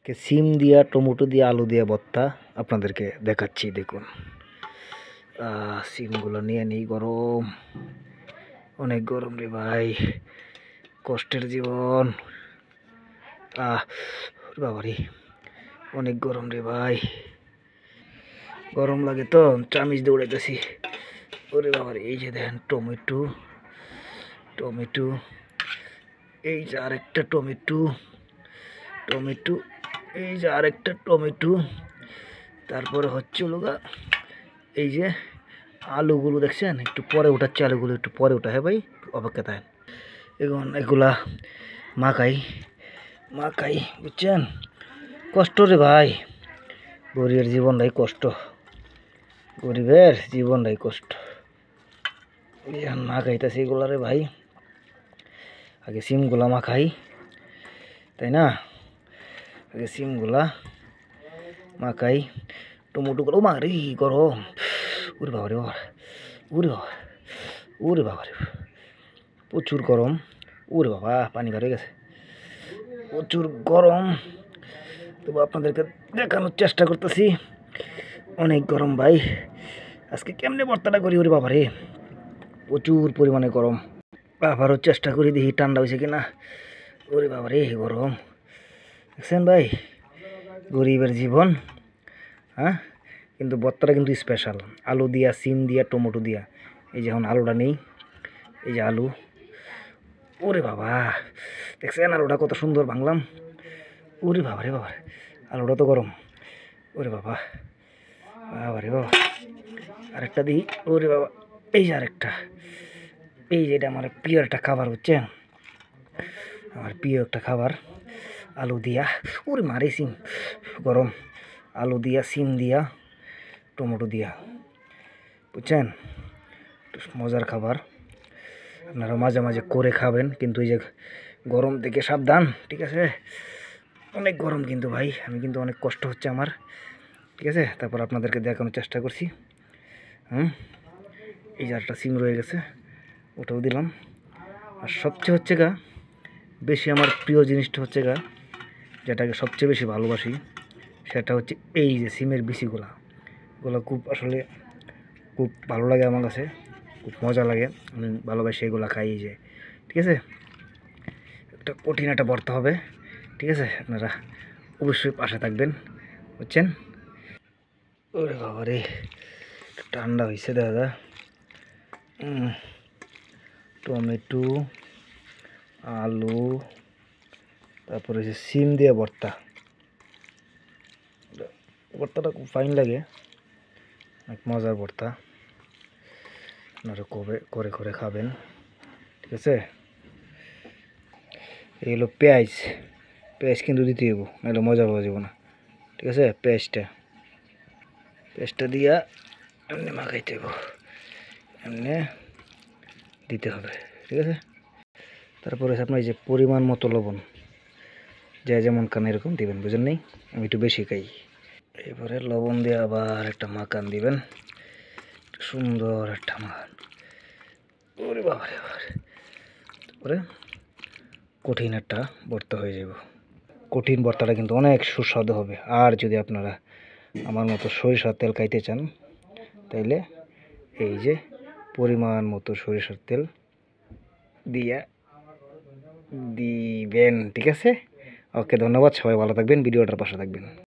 সিম দিয়া টমেটো দিয়া আলু দিয়া ভর্তা আপনাদেরকে দেখাচ্ছি। দেখুন সিমগুলো নিয়ে নিই। গরম, অনেক গরম রে ভাই, কষ্টের জীবন। বাবারে অনেক গরম রে ভাই, গরম লাগে তো চামিচ দৌড়াইতেছি। ওরে বাবারে, এই যে দেখেন টমেটো, টমেটো, এই যে আরেকটা টমেটো, টমেটো, এই যে আরেকটা টমেটো, তারপরে হচ্ছে লোগা এই যে আলুগুলো দেখছেন, একটু পরে উঠাচ্ছে, আলুগুলো একটু পরে উঠা। হ্যাঁ ভাই, অপেক্ষা থাকেন। এখন এগুলা মাখাই মাখাই, বুঝছেন? কষ্ট রে ভাই, গরিবের জীবনটাই কষ্ট, গরিবের জীবনটাই কষ্ট। মাখাইতেছি এগুলা রে ভাই। আগে সিমগুলা মাখাই, তাই না? আগে সিমগুলা মাখাই, টমেটোগুলো মারি গরম। উরে বাবা রে বাবা, উরে বাবা, উরে বাবা রে, প্রচুর গরম। উরে বাবা, পানি বের হয়ে গেছে, প্রচুর গরম। তবু আপনাদেরকে দেখানোর চেষ্টা করতেছি, অনেক গরম ভাই। আজকে কেমনে ভর্তাটা করি, ওরে বাবা রে, প্রচুর পরিমাণে গরম। আবারও চেষ্টা করি, দেখি ঠান্ডা হয়েছে কিনা। ওরে বাবা রে, গরম। দেখছেন ভাই, গরিবের জীবন। হ্যাঁ, কিন্তু ভর্তাটা কিন্তু স্পেশাল, আলু দিয়া, সিম দিয়া, টমেটো দিয়া। এই যে এখন আলুটা নেই, এই যে আলু। ওরে বাবা, দেখছেন আলুটা কত সুন্দর ভাঙলাম। ওরে বাবা রে বাবা, আলুটা তো গরম। ওরে বাবা, বাবা রে বাবা, আরেকটা দিই। ওরে বাবা, এই যে আরেকটা, এই যে এটা আমার প্রিয় একটা খাবার, বুঝছেন? আমার প্রিয় একটা খাবার, আলু দিয়া। ওরে মারে সিম, গরম। আলু দিয়া, সিম দিয়া, টমেটো দিয়া, বুঝছেন? মজার খাবার, আপনারা মাঝে মাঝে করে খাবেন। কিন্তু এই যে গরম থেকে সাবধান, ঠিক আছে? অনেক গরম কিন্তু ভাই, আমি কিন্তু অনেক কষ্ট হচ্ছে আমার, ঠিক আছে? তারপর আপনাদেরকে দেখানোর চেষ্টা করছি। এই যে একটা সিম রয়ে গেছে, ওটাও দিলাম। আর সবচেয়ে হচ্ছে গা, বেশি আমার প্রিয় জিনিসটা হচ্ছে গা, যেটাকে সবচেয়ে বেশি ভালোবাসি, সেটা হচ্ছে এই যে সিমের বিচিগুলা। এগুলো খুব আসলে খুব ভালো লাগে আমার কাছে, খুব মজা লাগে, আমি ভালোবাসি এগুলো খাই। এই যে, ঠিক আছে, একটা কঠিন একটা ভর্তা হবে, ঠিক আছে? আপনারা অবশ্যই পাশে থাকবেন, বুঝছেন? ওরে বাবা রে, ঠান্ডা হয়েছে দাদা। টমেটো, আলু, তারপরে হচ্ছে সিম দিয়ে ভর্তা। ভর্তাটা খুব ফাইন লাগে, অনেক মজার ভর্তা। আপনারা কবে করে করে খাবেন, ঠিক আছে? এই হলো পেঁয়াজ, পেঁয়াজ কিন্তু দিতে হইব, নাহলে মজা পাওয়া যাব না, ঠিক আছে? পেঁয়াজটা দিয়া এমনি মাখাইতে হইব, এমনি দিতে হবে, ঠিক আছে? তারপরে আপনার এই যে পরিমাণ মতো লবণ, যা যেমন খান এরকম দিবেন, বুঝেন নেই? আমি একটু বেশি খাই। এবারে লবণ দিয়ে আবার একটা মাখান দিবেন, সুন্দর একটা মাখান। ওরে বাবারে বাবারে, তারপরে কঠিন একটা ভর্তা হয়ে যাব। কঠিন ভর্তাটা কিন্তু অনেক সুস্বাদু হবে। আর যদি আপনারা আমার মতো সরিষার তেল খাইতে চান, তাইলে এই যে পরিমাণ মতো সরিষার তেল দিয়ে দিবেন, ঠিক আছে? ওকে, ধন্যবাদ, সবাই ভালো থাকবেন, ভিডিওটার পাশে থাকবেন।